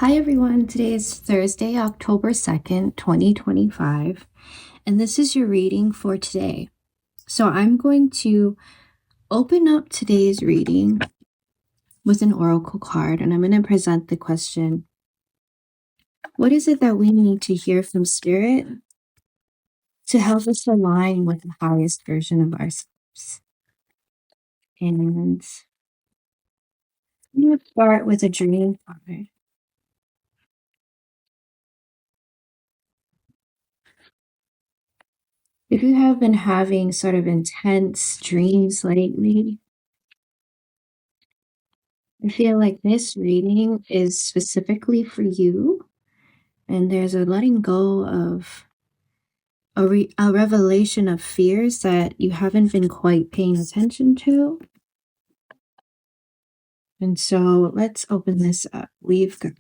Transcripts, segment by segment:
Hi everyone, today is Thursday, October 2nd, 2025, and this is your reading for today. So I'm going to open up today's reading with an oracle card, and I'm going to present the question: what is it that we need to hear from Spirit to help us align with the highest version of ourselves? And I'm going to start with a dream card. If you have been having sort of intense dreams lately, I feel like this reading is specifically for you, and there's a letting go of a revelation of fears that you haven't been quite paying attention to. And so let's open this up. We've got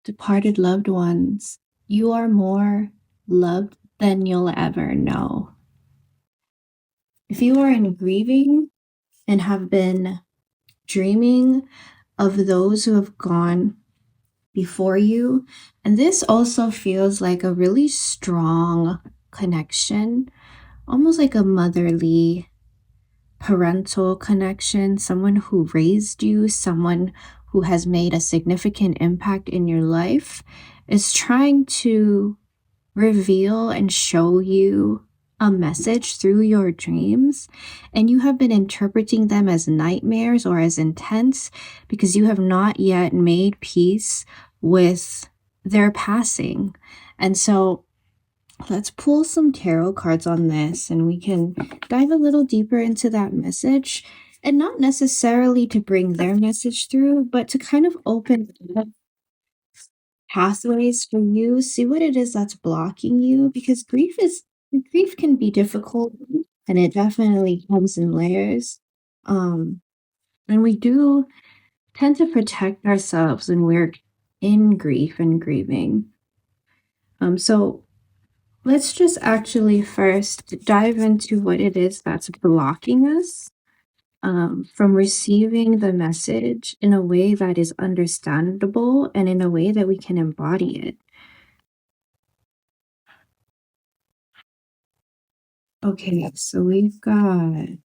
departed loved ones. You are more loved than you'll ever know. If you are in grieving and have been dreaming of those who have gone before you, and this also feels like a really strong connection, almost like a motherly parental connection, someone who raised you, someone who has made a significant impact in your life, is trying to reveal and show you a message through your dreams, and you have been interpreting them as nightmares or as intense because you have not yet made peace with their passing. And so let's pull some tarot cards on this, and we can dive a little deeper into that message, and not necessarily to bring their message through, but to kind of open up pathways for you, see what it is that's blocking you, because grief can be difficult, and it definitely comes in layers. And we do tend to protect ourselves when we're in grief and grieving. So let's just actually first dive into what it is that's blocking us from receiving the message in a way that is understandable and in a way that we can embody it. Okay, so we've got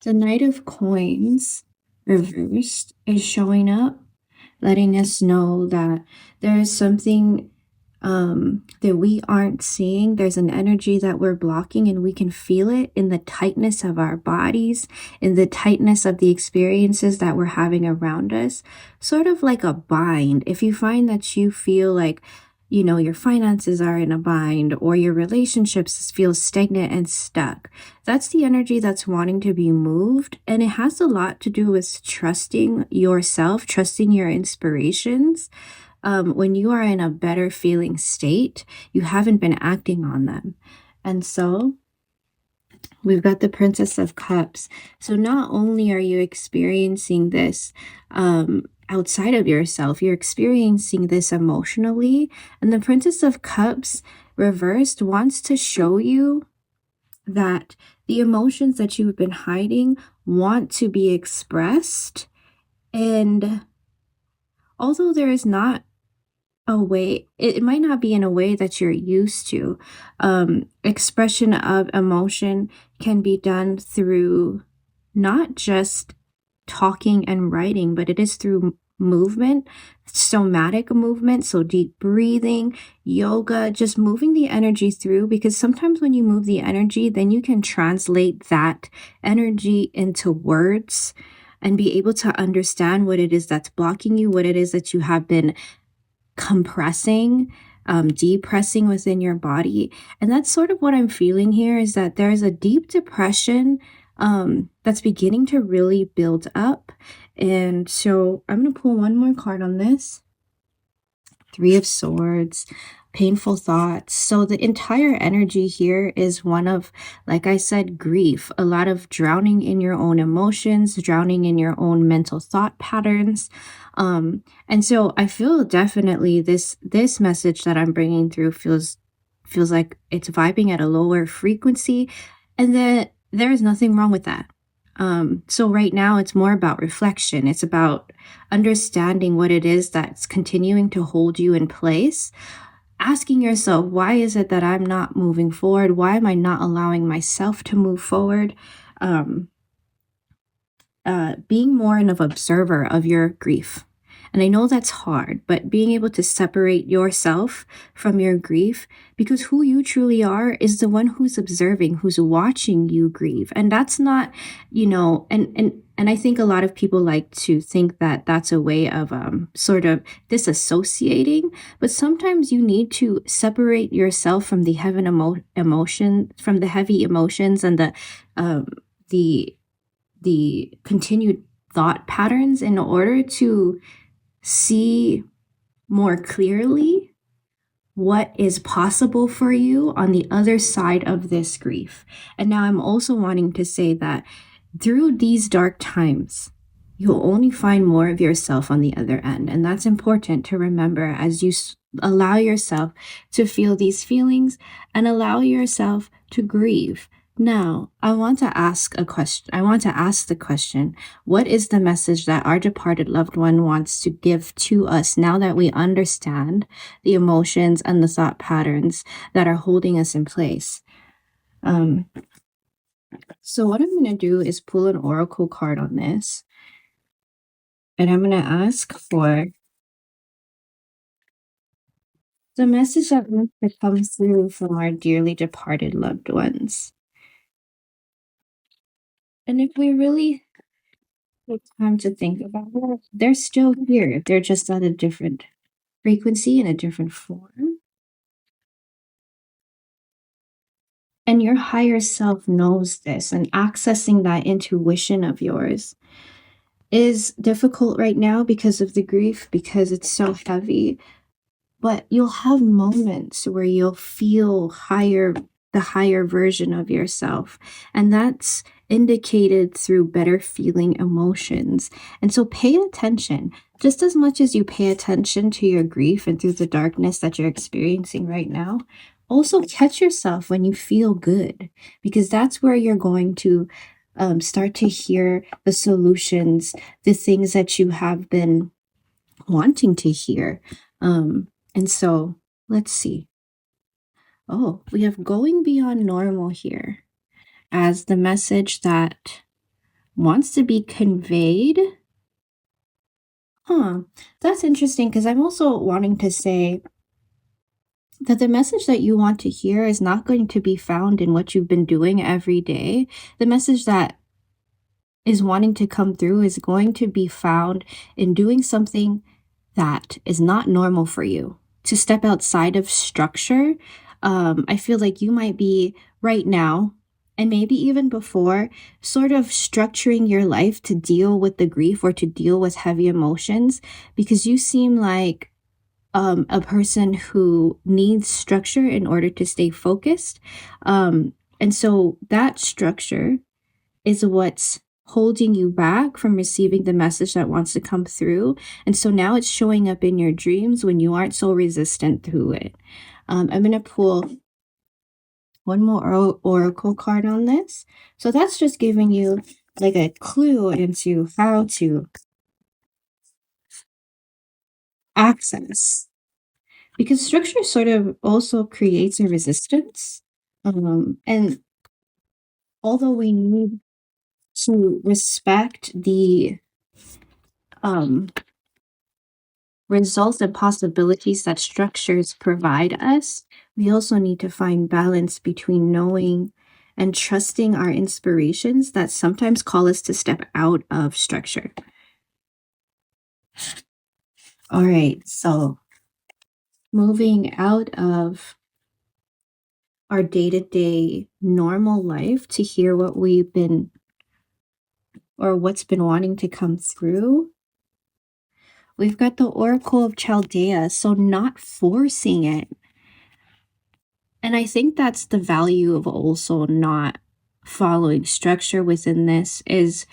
the Knight of Coins reversed is showing up, letting us know that there is something that we aren't seeing. There's an energy that we're blocking, and we can feel it in the tightness of our bodies, in the tightness of the experiences that we're having around us, sort of like a bind. If you find that you feel like, your finances are in a bind, or your relationships feel stagnant and stuck, that's the energy that's wanting to be moved. And it has a lot to do with trusting yourself, trusting your inspirations. When you are in a better feeling state, you haven't been acting on them. And so we've got the Princess of Cups. So not only are you experiencing this outside of yourself, you're experiencing this emotionally. And the Princess of Cups reversed wants to show you that the emotions that you've been hiding want to be expressed. And although there is not a way, it might not be in a way that you're used to. Expression of emotion can be done through not just talking and writing, but it is through movement, somatic movement. So deep breathing, yoga, just moving the energy through, because sometimes when you move the energy, then you can translate that energy into words and be able to understand what it is that's blocking you, what it is that you have been compressing, depressing within your body. And that's sort of what I'm feeling here, is that there's a deep depression that's beginning to really build up. And so I'm going to pull one more card on this. Three of Swords, painful thoughts. So the entire energy here is one of, like I said, grief, a lot of drowning in your own emotions, drowning in your own mental thought patterns. And so I feel definitely this message that I'm bringing through feels like it's vibing at a lower frequency, and that there is nothing wrong with that. So right now it's more about reflection. It's about understanding what it is that's continuing to hold you in place, asking yourself, why is it that I'm not moving forward? Why am I not allowing myself to move forward? Um, being more of an observer of your grief. And I know that's hard, but being able to separate yourself from your grief, because who you truly are is the one who's observing, who's watching you grieve. And that's not, and I think a lot of people like to think that that's a way of sort of disassociating, but sometimes you need to separate yourself from the from the heavy emotions and um, the the continued thought patterns in order to see more clearly what is possible for you on the other side of this grief. And now I'm also wanting to say that through these dark times, you'll only find more of yourself on the other end. And that's important to remember as you allow yourself to feel these feelings and allow yourself to grieve. Now, I want to ask a question. I want to ask the question, what is the message that our departed loved one wants to give to us now that we understand the emotions and the thought patterns that are holding us in place? Um, so what I'm going to do is pull an oracle card on this, and I'm going to ask for the message that wants to come through from our dearly departed loved ones. And if we really take time to think about it, they're still here. They're just at a different frequency in a different form. And your higher self knows this, and accessing that intuition of yours is difficult right now because of the grief, because it's so heavy. But you'll have moments where you'll feel the higher version of yourself. And that's indicated through better feeling emotions. And so pay attention just as much as you pay attention to your grief and through the darkness that you're experiencing right now. Also, catch yourself when you feel good, because that's where you're going to start to hear the solutions, the things that you have been wanting to hear. And so let's see. Oh, we have going beyond normal here as the message that wants to be conveyed. That's interesting, because I'm also wanting to say that the message that you want to hear is not going to be found in what you've been doing every day. The message that is wanting to come through is going to be found in doing something that is not normal for you, to step outside of structure. I feel like you might be right now, and maybe even before, sort of structuring your life to deal with the grief or to deal with heavy emotions, because you seem like a person who needs structure in order to stay focused. And so that structure is what's holding you back from receiving the message that wants to come through. And so now it's showing up in your dreams when you aren't so resistant through it. I'm going to pull one more oracle card on this. So that's just giving you like a clue into how to access, because structure sort of also creates a resistance. And although we need to respect the results and possibilities that structures provide us, we also need to find balance between knowing and trusting our inspirations that sometimes call us to step out of structure. All right, so moving out of our day-to-day normal life to hear what we've been or what's been wanting to come through. We've got the Oracle of Chaldea, so not forcing it. And I think that's the value of also not following structure within this is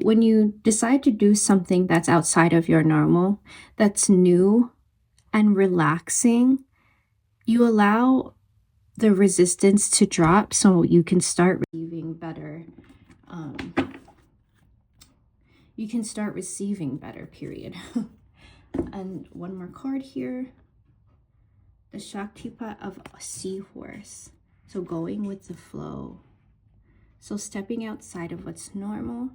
when you decide to do something that's outside of your normal, that's new and relaxing, you allow the resistance to drop so you can start receiving better. You can start receiving better, period. And one more card here. The Shaktipat of a seahorse. So going with the flow. So stepping outside of what's normal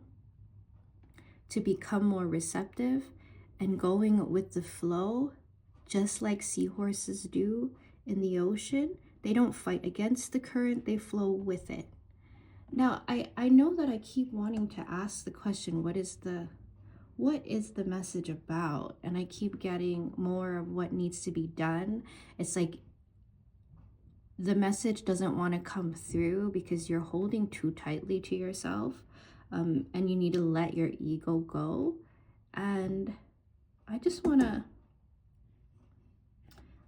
to become more receptive and going with the flow, just like seahorses do in the ocean. They don't fight against the current, they flow with it. Now, I know that I keep wanting to ask the question, what is the message about? And I keep getting more of what needs to be done. It's like the message doesn't want to come through because you're holding too tightly to yourself, and you need to let your ego go. And I'm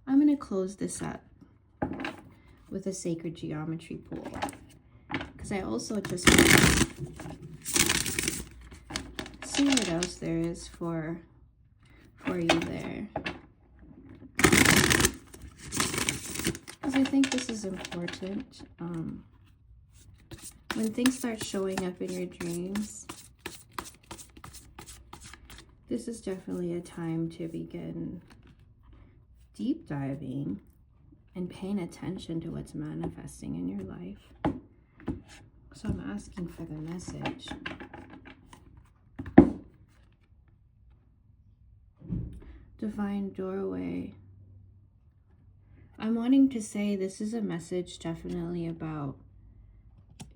going to close this up with a sacred geometry pool, because I also just want to see what else there is for you there. Because I think this is important. When things start showing up in your dreams, this is definitely a time to begin deep diving and paying attention to what's manifesting in your life. So I'm asking for the message. Divine doorway. I'm wanting to say this is a message definitely about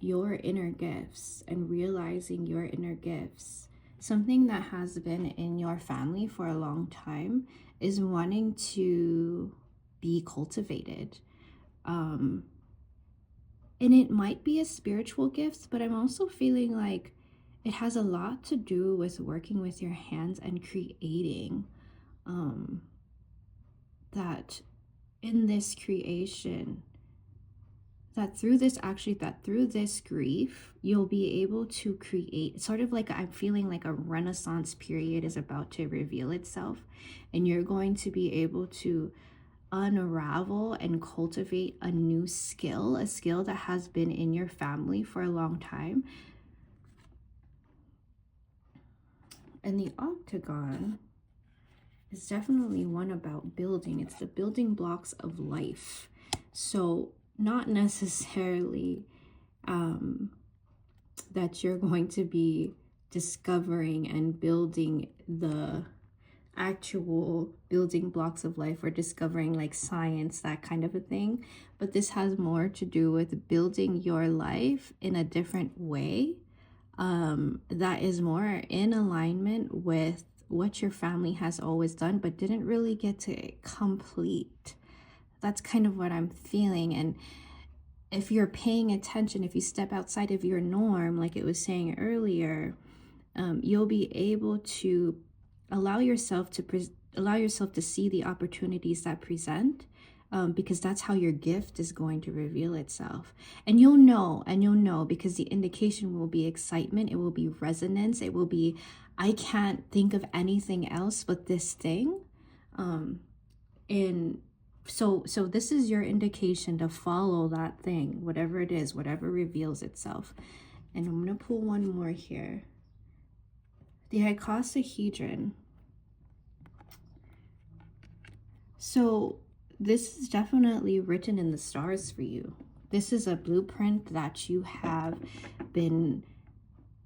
your inner gifts and realizing your inner gifts. Something that has been in your family for a long time is wanting to be cultivated. And it might be a spiritual gift, but I'm also feeling like it has a lot to do with working with your hands and creating. That in this creation, that through this grief, you'll be able to create sort of like, I'm feeling like a Renaissance period is about to reveal itself, and you're going to be able to unravel and cultivate a new skill, a skill that has been in your family for a long time. And the octagon is definitely one about building. It's the building blocks of life. So not necessarily that you're going to be discovering and building the actual building blocks of life, or discovering like science, that kind of a thing. But this has more to do with building your life in a different way, that is more in alignment with what your family has always done but didn't really get to complete. That's kind of what I'm feeling. And if you're paying attention, if you step outside of your norm, like it was saying earlier, you'll be able to allow yourself to see the opportunities that present, because that's how your gift is going to reveal itself. And you'll know because the indication will be excitement, it will be resonance, it will be, I can't think of anything else but this thing. And so this is your indication to follow that thing, whatever it is, whatever reveals itself. And I'm going to pull one more here. The icosahedron. So this is definitely written in the stars for you. This is a blueprint that you have been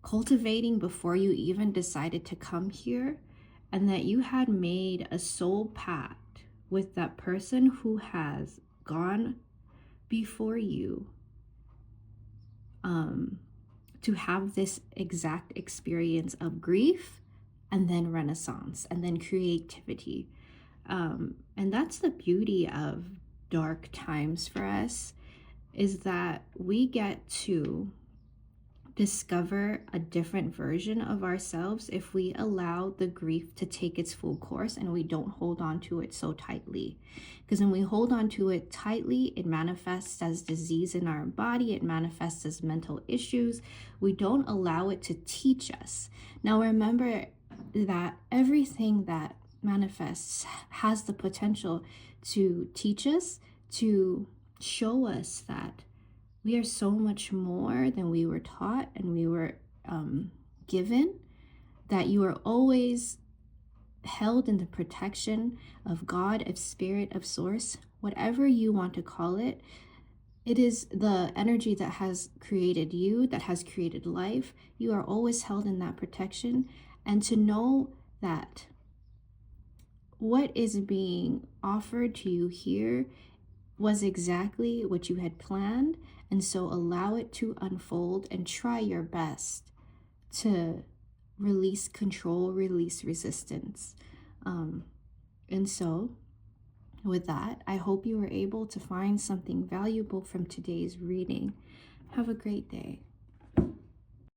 cultivating before you even decided to come here, and that you had made a soul pact with that person who has gone before you, to have this exact experience of grief, and then renaissance, and then creativity. And that's the beauty of dark times for us, is that we get to discover a different version of ourselves if we allow the grief to take its full course and we don't hold on to it so tightly. Because when we hold on to it tightly, it manifests as disease in our body, it manifests as mental issues. We don't allow it to teach us. Now remember that everything that manifests has the potential to teach us, to show us that we are so much more than we were taught and we were given, that you are always held in the protection of God, of Spirit, of Source, whatever you want to call it. It is the energy that has created you, that has created life. You are always held in that protection. And to know that what is being offered to you here was exactly what you had planned. And so allow it to unfold and try your best to release control, release resistance. And so, with that, I hope you were able to find something valuable from today's reading. Have a great day.